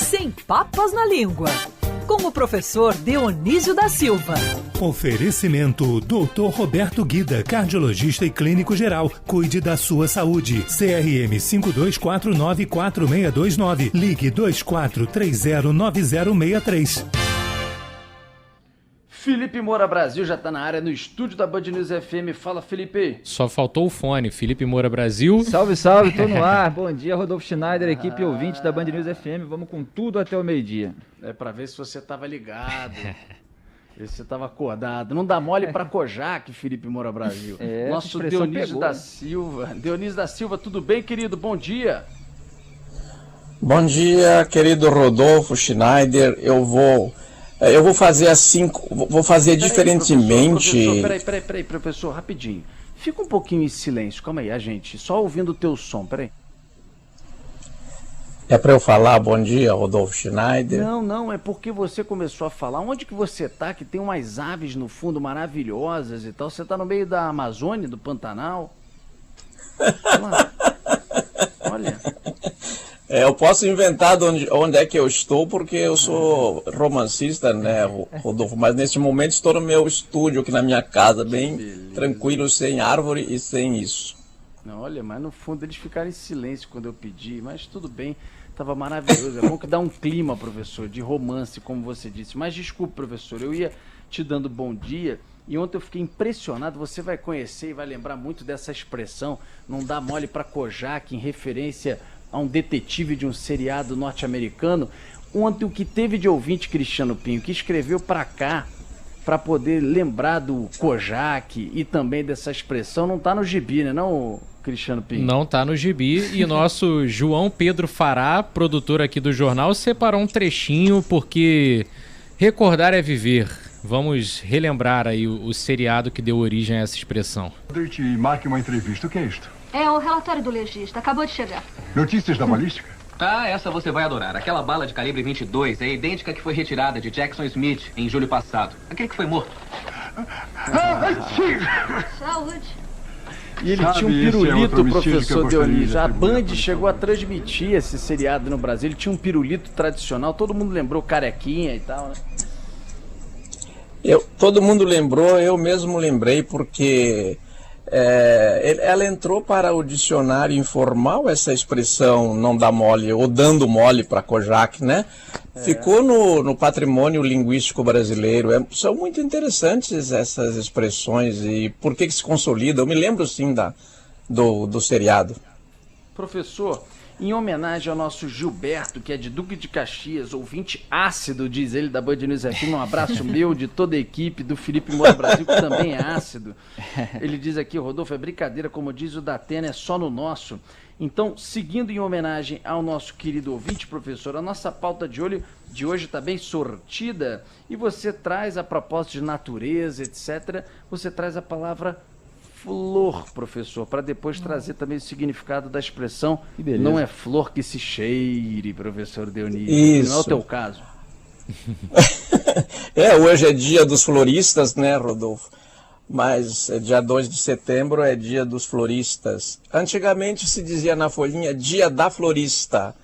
Sem papas na língua, com o professor Dionísio da Silva. Oferecimento Dr. Roberto Guida, cardiologista e clínico geral. Cuide da sua saúde. CRM 52494629. Ligue 24309063. Felipe Moura Brasil já está na área, no estúdio da Band News FM. Fala, Felipe. Só faltou o fone. Felipe Moura Brasil. Salve, salve, tô no ar. Bom dia, Rodolfo Schneider, equipe ouvinte da Band News FM. Vamos com tudo até o meio-dia. É para ver se você estava ligado, ver se você estava acordado. Não dá mole para Kojak, Felipe Moura Brasil. Nosso Dionísio da Silva. Dionísio da Silva, tudo bem, querido? Bom dia. Bom dia, querido Rodolfo Schneider. Eu vou fazer assim, vou fazer diferentemente. Peraí, professor, rapidinho. Fica um pouquinho em silêncio, calma aí, a gente, só ouvindo o teu som, peraí. É para eu falar bom dia, Rodolfo Schneider? Não, é porque você começou a falar. Onde que você tá, que tem umas aves no fundo maravilhosas e tal? Você tá no meio da Amazônia, do Pantanal? Olha... eu posso inventar onde é que eu estou, porque eu sou romancista, né, Rodolfo? Mas neste momento estou no meu estúdio aqui na minha casa, bem tranquilo, sem árvore e sem isso. Olha, mas no fundo eles ficaram em silêncio quando eu pedi, mas tudo bem, estava maravilhoso. É bom que dá um clima, professor, de romance, como você disse. Mas desculpe, professor, eu ia te dando bom dia e ontem eu fiquei impressionado. Você vai conhecer e vai lembrar muito dessa expressão, não dá mole para Kojak, em referência a um detetive de um seriado norte-americano. Ontem o que teve de ouvinte, Cristiano Pinho, que escreveu para cá para poder lembrar do Kojak e também dessa expressão, não tá no gibi, né, não, Cristiano Pinho? Não tá no gibi, e nosso João Pedro Fará, produtor aqui do jornal, separou um trechinho, porque recordar é viver. Vamos relembrar aí o seriado que deu origem a essa expressão. E marque uma entrevista, o que é isto? É o relatório do legista, acabou de chegar. Notícias da balística? Ah, essa você vai adorar. Aquela bala de calibre 22 é idêntica à que foi retirada de Jackson Smith em julho passado. Aquele que foi morto. Saúde. E ele tinha um pirulito, professor Dionísio. A Band chegou a transmitir esse seriado no Brasil. Ele tinha um pirulito tradicional. Todo mundo lembrou carequinha e tal, né? Todo mundo lembrou, eu mesmo lembrei, porque... ela entrou para o dicionário informal, essa expressão não dá mole, ou dando mole para Kojak, né? Ficou no patrimônio linguístico brasileiro. São muito interessantes essas expressões e por que se consolida. Eu me lembro sim do seriado. Professor, em homenagem ao nosso Gilberto, que é de Duque de Caxias, ouvinte ácido, diz ele, da Band News FM, um abraço meu, de toda a equipe, do Felipe Moura Brasil, que também é ácido. Ele diz aqui, Rodolfo, é brincadeira, como diz o Datena, é só no nosso. Então, seguindo em homenagem ao nosso querido ouvinte, professor, a nossa pauta de hoje está bem sortida, e você traz, a propósito de natureza, etc., você traz a palavra flor, professor, para depois trazer também o significado da expressão não é flor que se cheire, professor Dionísio. Isso. Não é o teu caso. Hoje é dia dos floristas, né, Rodolfo? Mas dia 2 de setembro é dia dos floristas. Antigamente se dizia na folhinha dia da florista,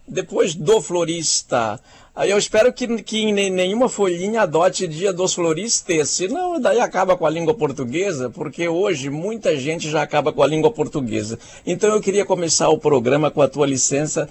depois do florista. Aí eu espero que nenhuma folhinha adote dia dos floristas, senão daí acaba com a língua portuguesa, porque hoje muita gente já acaba com a língua portuguesa. Então eu queria começar o programa, com a tua licença,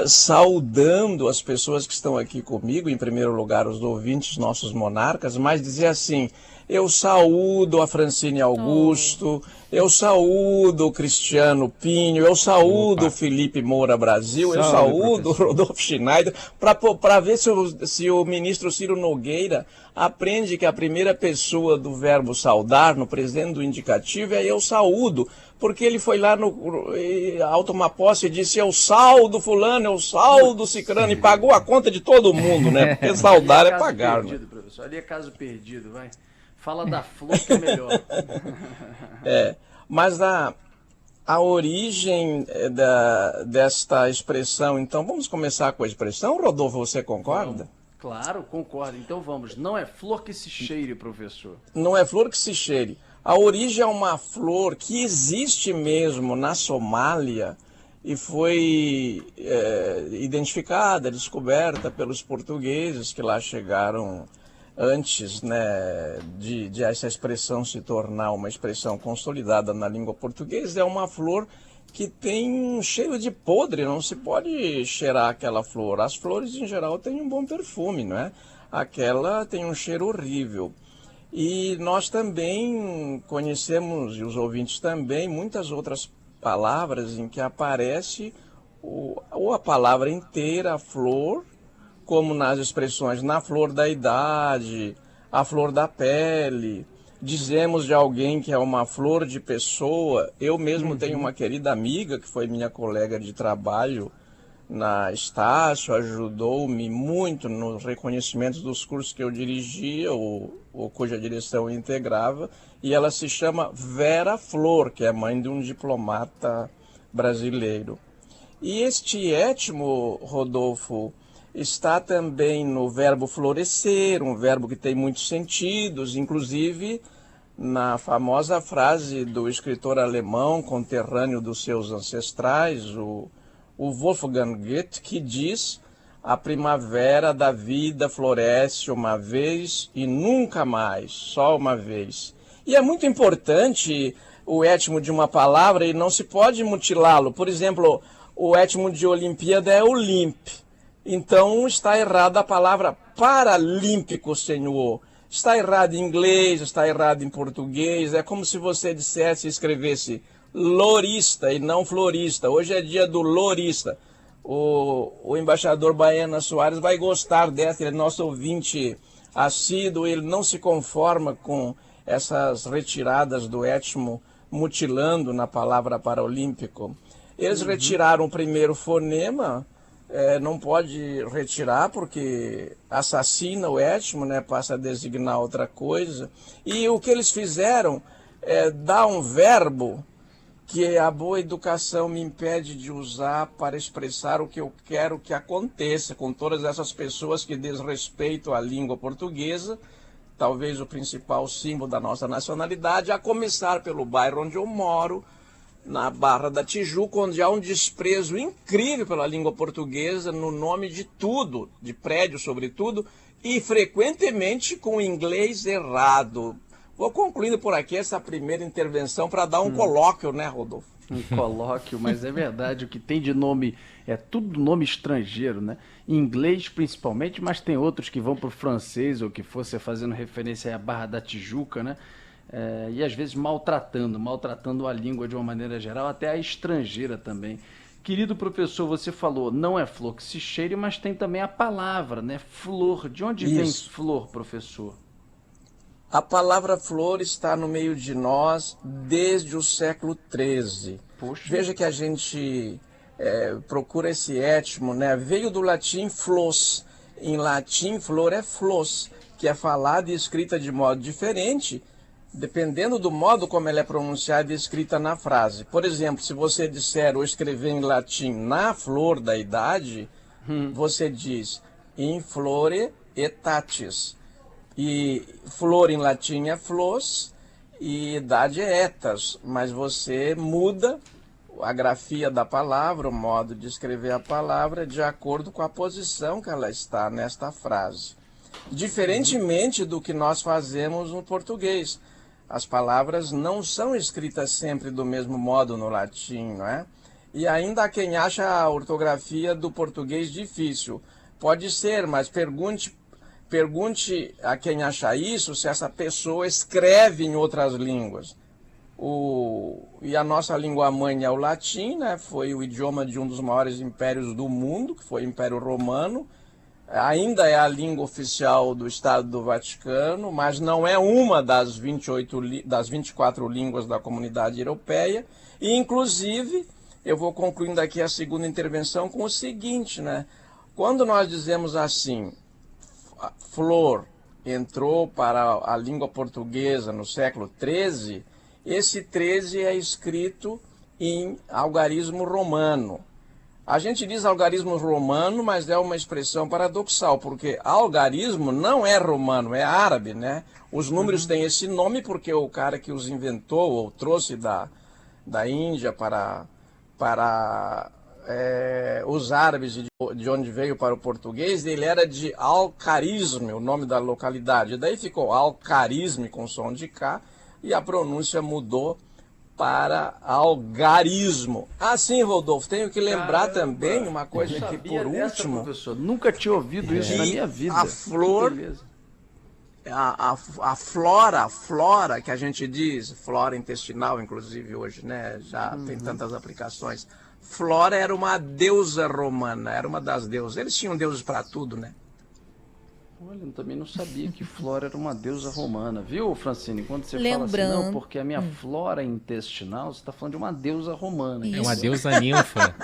saudando as pessoas que estão aqui comigo, em primeiro lugar os ouvintes, nossos monarcas, mas dizer assim: eu saúdo a Francine Augusto, eu saúdo o Cristiano Pinho, eu saúdo o Felipe Moura Brasil, eu saúdo o Rodolfo Schneider, para ver se o ministro Ciro Nogueira aprende que a primeira pessoa do verbo saudar, no presente do indicativo, é eu saúdo, porque ele foi lá ao tomar posse e disse: eu saldo fulano, eu saldo cicrano, e pagou a conta de todo mundo, né? Porque saudar é pagar. Perdido, né? Professor, ali é caso perdido, vai. Fala da flor que é melhor. Mas a origem desta expressão, então, vamos começar com a expressão, Rodolfo, você concorda? Claro, concordo. Então vamos. Não é flor que se cheire, professor. Não é flor que se cheire. A origem é uma flor que existe mesmo na Somália e foi identificada, descoberta pelos portugueses que lá chegaram antes, né, de essa expressão se tornar uma expressão consolidada na língua portuguesa. É uma flor que tem um cheiro de podre, não se pode cheirar aquela flor. As flores, em geral, têm um bom perfume, não é? Aquela tem um cheiro horrível. E nós também conhecemos, e os ouvintes também, muitas outras palavras em que aparece ou a palavra inteira, a flor, como nas expressões na flor da idade, a flor da pele. Dizemos de alguém que é uma flor de pessoa. Eu mesmo tenho uma querida amiga que foi minha colega de trabalho na Estácio, ajudou-me muito nos reconhecimentos dos cursos que eu dirigia, ou cuja direção eu integrava, e ela se chama Vera Flor, que é mãe de um diplomata brasileiro. E este étimo, Rodolfo, está também no verbo florescer, um verbo que tem muitos sentidos, inclusive na famosa frase do escritor alemão conterrâneo dos seus ancestrais, o Wolfgang Goethe, que diz: a primavera da vida floresce uma vez e nunca mais, só uma vez. E é muito importante o étimo de uma palavra e não se pode mutilá-lo. Por exemplo, o étimo de Olimpíada é Olimp. Então está errada a palavra paralímpico, senhor. Está errado em inglês, está errado em português. É como se você dissesse e escrevesse lorista e não florista. Hoje é dia do lorista. O embaixador Baena Soares vai gostar dessa, ele é nosso ouvinte assíduo, ele não se conforma com essas retiradas do étimo, mutilando na palavra paralímpico. Eles retiraram o primeiro fonema. Não pode retirar porque assassina o étimo, né? Passa a designar outra coisa. E o que eles fizeram é dar um verbo que a boa educação me impede de usar para expressar o que eu quero que aconteça com todas essas pessoas que desrespeitam a língua portuguesa, talvez o principal símbolo da nossa nacionalidade, a começar pelo bairro onde eu moro, na Barra da Tijuca, onde há um desprezo incrível pela língua portuguesa no nome de tudo, de prédio sobretudo, e frequentemente com o inglês errado. Vou concluindo por aqui essa primeira intervenção para dar um colóquio, né, Rodolfo? Um colóquio, mas é verdade, o que tem de nome é tudo nome estrangeiro, né? Em inglês principalmente, mas tem outros que vão para o francês, ou que fosse fazendo referência à Barra da Tijuca, né? E às vezes maltratando a língua de uma maneira geral, até a estrangeira também. Querido professor, você falou, não é flor que se cheire, mas tem também a palavra, né? Flor. De onde vem flor, professor? A palavra flor está no meio de nós desde o século XIII. Poxa. Veja que a gente procura esse étimo, né? Veio do latim flos. Em latim, flor é flos, que é falada e escrita de modo diferente, dependendo do modo como ela é pronunciada e escrita na frase. Por exemplo, se você disser ou escrever em latim na flor da idade, você diz in flore etatis. E flor em latim é flos e idade é etas, mas você muda a grafia da palavra, o modo de escrever a palavra, de acordo com a posição que ela está nesta frase. Diferentemente do que nós fazemos no português. As palavras não são escritas sempre do mesmo modo no latim, não é? E ainda há quem acha a ortografia do português difícil. Pode ser, mas pergunte a quem acha isso se essa pessoa escreve em outras línguas. E a nossa língua mãe é o latim, né? Foi o idioma de um dos maiores impérios do mundo, que foi o Império Romano. Ainda é a língua oficial do Estado do Vaticano, mas não é uma das 24 línguas da Comunidade Europeia. E, inclusive, eu vou concluindo aqui a segunda intervenção com o seguinte, né? Quando nós dizemos assim, flor entrou para a língua portuguesa no século XIII, esse 13 é escrito em algarismo romano. A gente diz algarismo romano, mas é uma expressão paradoxal, porque algarismo não é romano, é árabe, né? Os números têm esse nome porque o cara que os inventou ou trouxe da Índia para os árabes de onde veio para o português, ele era de Al-Kharizmi, o nome da localidade. Daí ficou Al-Kharizmi com som de K e a pronúncia mudou para algarismo. Sim, Rodolfo, tenho que lembrar também uma coisa que, por último... Professor, nunca tinha ouvido isso na minha vida. A flor... A flora que a gente diz, flora intestinal, inclusive hoje, né? Já tem tantas aplicações. Flora era uma deusa romana, era uma das deusas. Eles tinham deuses para tudo, né? Olha, eu também não sabia que Flora era uma deusa romana, viu, Francine? Quando você fala assim, não, porque a minha flora intestinal, você está falando de uma deusa romana. É uma deusa ninfa.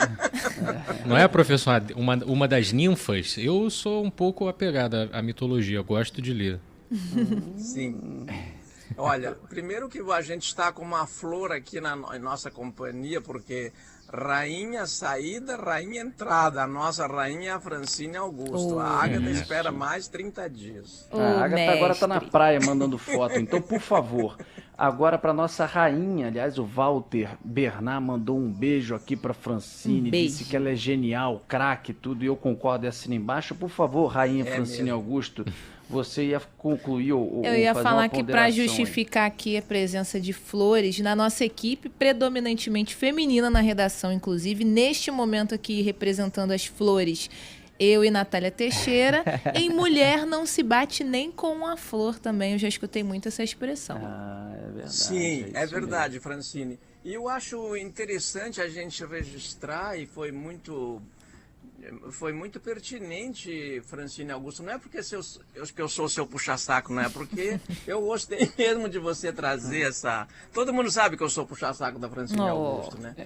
Não é, professor, uma das ninfas? Eu sou um pouco apegado à mitologia, eu gosto de ler. Sim. Olha, primeiro que a gente está com uma flor aqui em nossa companhia, porque rainha saída, rainha entrada. A nossa rainha é a Francine Augusto. A Ágata espera mais 30 dias. A Ágata agora está na praia mandando foto. Então, por favor, agora para nossa rainha, aliás, o Walter Bernard mandou um beijo aqui para Francine, disse que ela é genial, craque, tudo, e eu concordo e assino embaixo. Por favor, rainha Francine mesmo. Augusto, você ia concluir Eu ia falar que para justificar aqui a presença de flores na nossa equipe, predominantemente feminina na redação, inclusive, neste momento aqui representando as flores, eu e Natália Teixeira, em mulher não se bate nem com a flor também, eu já escutei muito essa expressão. É verdade. Sim, é verdade, Francine. E eu acho interessante a gente registrar, e foi muito pertinente, Francine Augusto. Não é porque eu sou seu puxa-saco, não é porque eu gostei mesmo de você trazer essa... Todo mundo sabe que eu sou puxa-saco da Francine Augusto, né?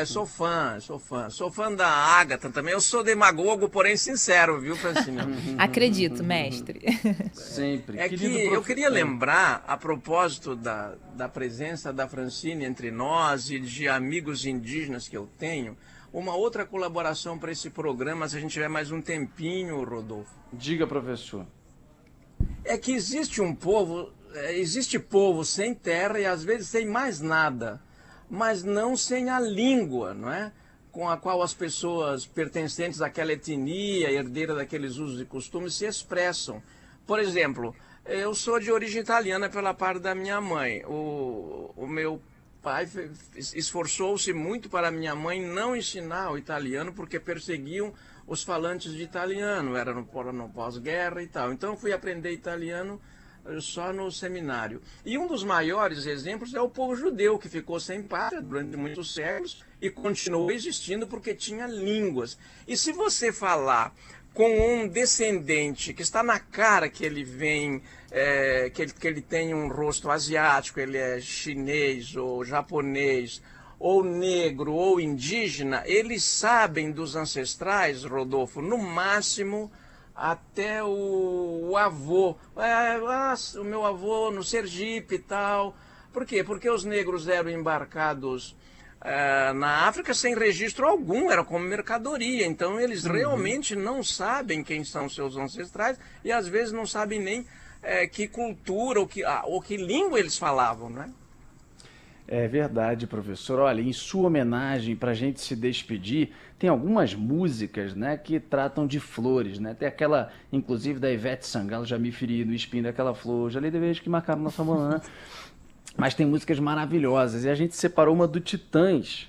Sou fã da Ágata também. Eu sou demagogo, porém sincero, viu, Francine? Acredito, mestre. Sempre. Eu queria lembrar, a propósito da presença da Francine entre nós e de amigos indígenas que eu tenho, uma outra colaboração para esse programa, se a gente tiver mais um tempinho, Rodolfo. Diga, professor. É que existe povo sem terra e às vezes sem mais nada, mas não sem a língua, não é? Com a qual as pessoas pertencentes àquela etnia, herdeira daqueles usos e costumes, se expressam. Por exemplo, eu sou de origem italiana pela parte da minha mãe. O meu pai esforçou-se muito para minha mãe não ensinar o italiano porque perseguiam os falantes de italiano, era no pós-guerra e tal. Então eu fui aprender italiano só no seminário. E um dos maiores exemplos é o povo judeu, que ficou sem pátria durante muitos séculos e continuou existindo porque tinha línguas. E se você falar com um descendente que está na cara que ele vem, que ele tem um rosto asiático, ele é chinês ou japonês, ou negro ou indígena, eles sabem dos ancestrais, Rodolfo, no máximo até o avô. O meu avô no Sergipe e tal. Por quê? Porque os negros eram embarcados na África sem registro algum, era como mercadoria. Então eles realmente não sabem quem são seus ancestrais e às vezes não sabem nem que cultura ou que língua eles falavam, né? É verdade, professor. Olha, em sua homenagem, para a gente se despedir, tem algumas músicas, né, que tratam de flores, né? Tem aquela, inclusive, da Ivete Sangalo, já me feri no espinho daquela flor, já lhe devejo que marcaram nossa manhã. Mas tem músicas maravilhosas. E a gente separou uma do Titãs,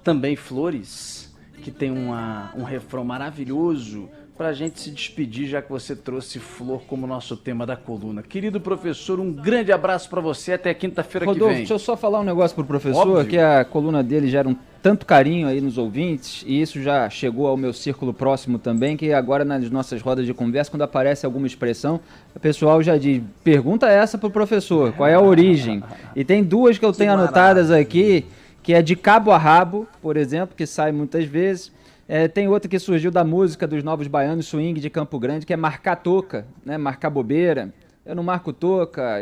também Flores, que tem um refrão maravilhoso para a gente se despedir, já que você trouxe flor como nosso tema da coluna. Querido professor, um grande abraço para você, até quinta-feira que vem. Deixa eu só falar um negócio pro professor, que a coluna dele gera um tanto carinho aí nos ouvintes, e isso já chegou ao meu círculo próximo também, que agora nas nossas rodas de conversa, quando aparece alguma expressão, o pessoal já diz, pergunta essa pro professor, qual é a origem? E tem duas que eu tenho anotadas aqui, que é de cabo a rabo, por exemplo, que sai muitas vezes. Tem outra que surgiu da música dos Novos Baianos, swing de Campo Grande, que é marcar toca, né? Marcar bobeira. Eu não marco toca,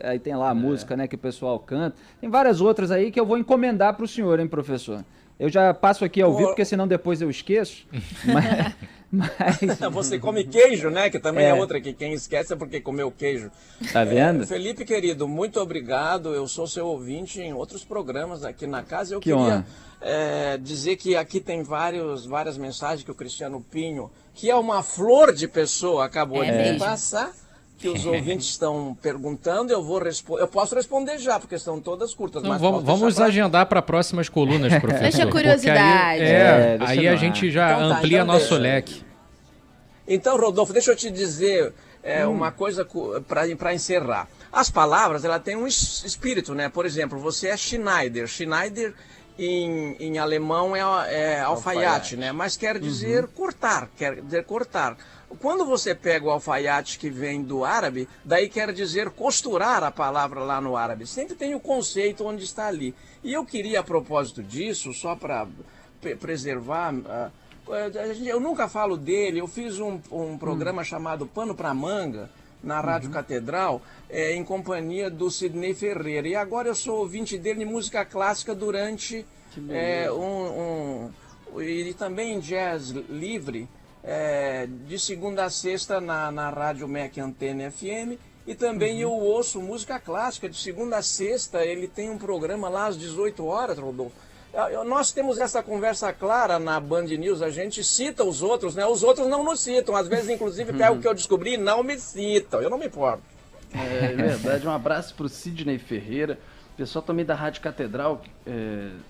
aí tem lá a música, né, que o pessoal canta. Tem várias outras aí que eu vou encomendar para o senhor, hein, professor? Eu já passo aqui ao vivo, porque senão depois eu esqueço. Mas... Você come queijo, né? Que também é outra que quem esquece é porque comeu queijo. Tá vendo? Felipe, querido, muito obrigado. Eu sou seu ouvinte em outros programas aqui na casa. Eu que queria dizer que aqui tem várias mensagens que o Cristiano Pinho, que é uma flor de pessoa, acabou de passar, que os ouvintes estão perguntando. Eu posso responder já, porque são todas curtas. Não, mas vamos agendar para próximas colunas, professor. Deixa a curiosidade. Aí a gente já amplia nosso leque. Então, Rodolfo, deixa eu te dizer uma coisa para encerrar. As palavras, ela tem um espírito, né? Por exemplo, você é Schneider. Schneider em alemão é alfaiate, né? Mas quer dizer cortar, Quando você pega o alfaiate que vem do árabe, daí quer dizer costurar a palavra lá no árabe. Sempre tem o conceito onde está ali. E eu queria, a propósito disso, só para preservar... eu nunca falo dele. Eu fiz um programa chamado Pano para Manga, na Rádio Catedral, em companhia do Sidney Ferreira. E agora eu sou ouvinte dele de música clássica durante e também em jazz livre, de segunda a sexta na Rádio MEC Antena FM. E também eu ouço música clássica de segunda a sexta. Ele tem um programa lá às 18 horas, Rodolfo. Nós temos essa conversa clara na Band News, a gente cita os outros, né? Os outros não nos citam, às vezes inclusive pega o que eu descobri e não me citam, eu não me importo. É verdade, um abraço para o Sidney Ferreira, pessoal também da Rádio Catedral,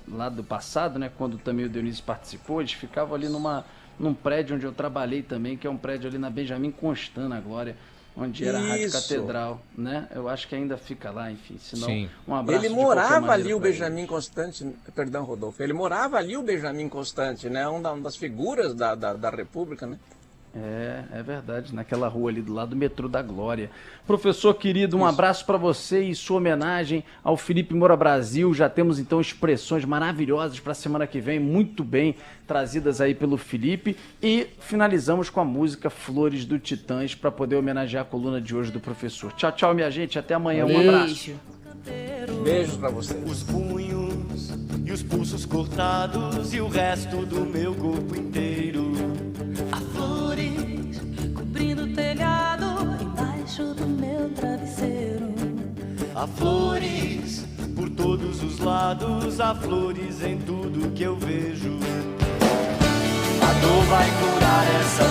lá do passado, né? Quando também o Dionísio participou, eles ficavam ali num prédio onde eu trabalhei também, que é um prédio ali na Benjamin Constant, na Glória, onde era a Rádio Catedral, né? Eu acho que ainda fica lá, enfim. Senão, um abraço. Ele morava ali, o Benjamin Constant, perdão, Rodolfo, ele morava ali, o Benjamin Constant, né? Uma das figuras da República, né? É verdade, naquela rua ali do lado do metrô da Glória. Professor querido, um abraço para você e sua homenagem ao Felipe Moura Brasil. Já temos então expressões maravilhosas para a semana que vem, muito bem trazidas aí pelo Felipe. E finalizamos com a música Flores do Titãs para poder homenagear a coluna de hoje do professor. Tchau, tchau, minha gente. Até amanhã. Um abraço. Beijos para vocês. Os punhos e os pulsos cortados e o resto do meu corpo inteiro. Há flores cobrindo o telhado embaixo do meu travesseiro. Há flores por todos os lados, há flores em tudo que eu vejo. A dor vai curar essa